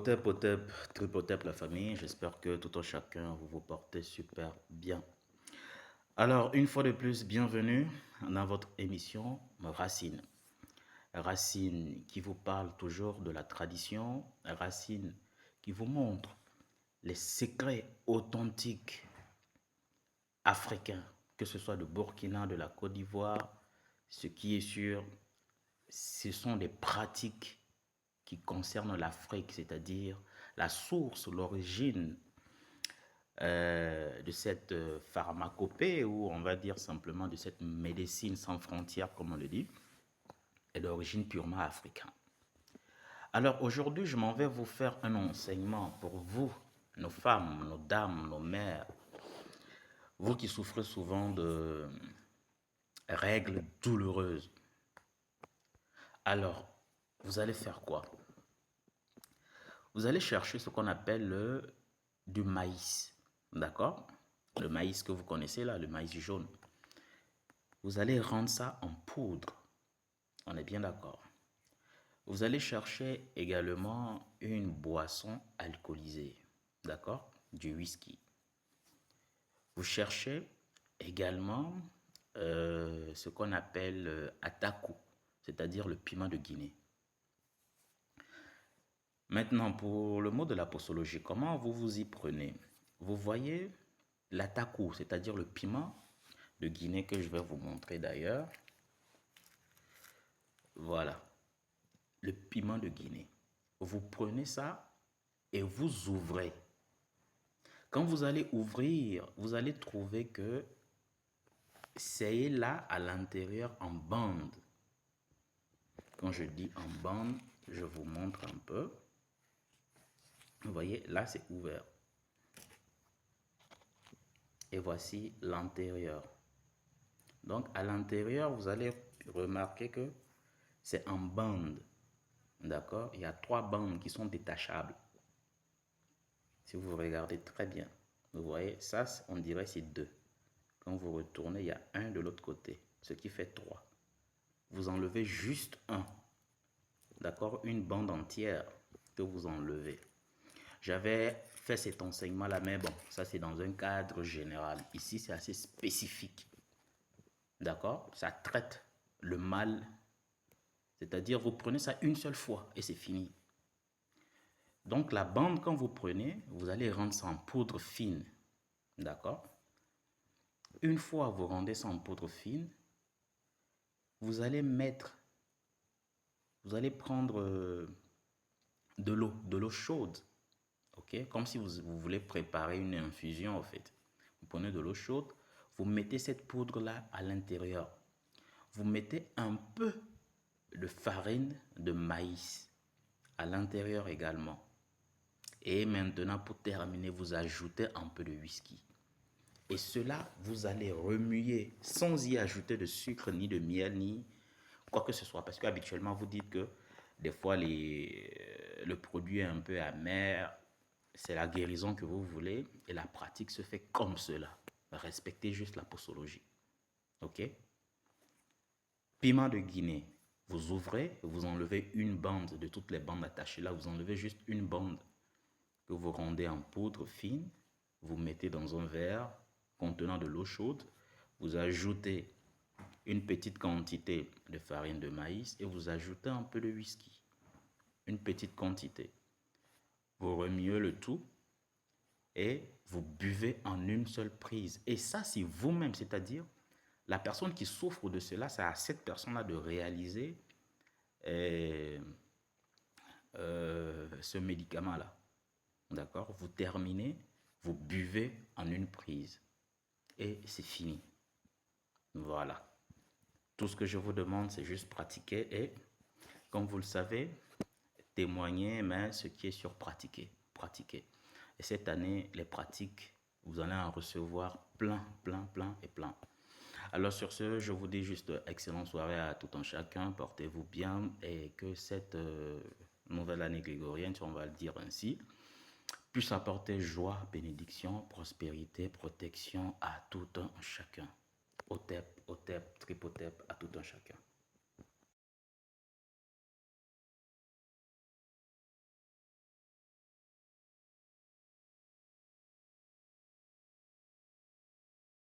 Otep, tripotep la famille, j'espère que tout un chacun vous vous portez super bien. Alors, une fois de plus, bienvenue dans votre émission Racine. Racine qui vous parle toujours de la tradition, Racine qui vous montre les secrets authentiques africains, que ce soit de Burkina, de la Côte d'Ivoire. Ce qui est sûr, ce sont des pratiques qui concernent l'Afrique, c'est-à-dire la source, l'origine de cette pharmacopée, ou on va dire simplement de cette médecine sans frontières, comme on le dit, est d'origine purement africaine. Alors aujourd'hui, je m'en vais vous faire un enseignement pour vous, nos femmes, nos dames, nos mères, vous qui souffrez souvent de règles douloureuses. Alors, vous allez faire quoi? Vous allez chercher ce qu'on appelle du maïs, d'accord? Le maïs que vous connaissez là, le maïs jaune. Vous allez rendre ça en poudre, on est bien d'accord. Vous allez chercher également une boisson alcoolisée, d'accord? Du whisky. Vous cherchez également ce qu'on appelle ataku, c'est-à-dire le piment de Guinée. Maintenant, pour le mot de la posologie, comment vous vous y prenez? Vous voyez l'ataku, c'est-à-dire le piment de Guinée que je vais vous montrer d'ailleurs. Voilà, le piment de Guinée. Vous prenez ça et vous ouvrez. Quand vous allez ouvrir, vous allez trouver que c'est là à l'intérieur en bande. Quand je dis en bande, je vous montre un peu. Vous voyez, là c'est ouvert. Et voici l'intérieur. Donc à l'intérieur, vous allez remarquer que c'est en bande. D'accord? Il y a 3 bandes qui sont détachables. Si vous regardez très bien, vous voyez, ça on dirait c'est 2. Quand vous retournez, il y a 1 de l'autre côté, ce qui fait 3. Vous enlevez juste un. D'accord? Une bande entière que vous enlevez. J'avais fait cet enseignement-là, mais bon, ça c'est dans un cadre général. Ici, c'est assez spécifique. D'accord? Ça traite le mal. C'est-à-dire, vous prenez ça une seule fois et c'est fini. Donc, la bande, quand vous prenez, vous allez rendre ça en poudre fine. D'accord? Une fois vous rendez ça en poudre fine, vous allez prendre de l'eau chaude. Ok? Comme si vous voulez préparer une infusion, en fait. Vous prenez de l'eau chaude, vous mettez cette poudre-là à l'intérieur. Vous mettez un peu de farine de maïs à l'intérieur également. Et maintenant, pour terminer, vous ajoutez un peu de whisky. Et cela, vous allez remuer sans y ajouter de sucre, ni de miel, ni quoi que ce soit. Parce qu'habituellement, vous dites que des fois, le produit est un peu amer. C'est la guérison que vous voulez. Et la pratique se fait comme cela. Respectez juste la posologie. OK? Piment de Guinée. Vous ouvrez, vous enlevez une bande de toutes les bandes attachées là. Vous enlevez juste une bande que vous rendez en poudre fine. Vous mettez dans un verre contenant de l'eau chaude. Vous ajoutez une petite quantité de farine de maïs et vous ajoutez un peu de whisky. Une petite quantité. Vous remuez le tout et vous buvez en une seule prise. Et ça, c'est vous-même, c'est-à-dire la personne qui souffre de cela, c'est à cette personne-là de réaliser ce médicament-là. D'accord? Vous terminez, vous buvez en une prise. Et c'est fini. Voilà. Tout ce que je vous demande, c'est juste pratiquer et, comme vous le savez, témoigner, mais ce qui est sur pratiquer. Pratiquer. Et cette année, les pratiques, vous allez en recevoir plein. Alors sur ce, je vous dis juste excellente soirée à tout un chacun. Portez-vous bien et que cette nouvelle année grégorienne, si on va le dire ainsi, puisse apporter joie, bénédiction, prospérité, protection à tout un chacun. Otep, tripotep, à tout un chacun.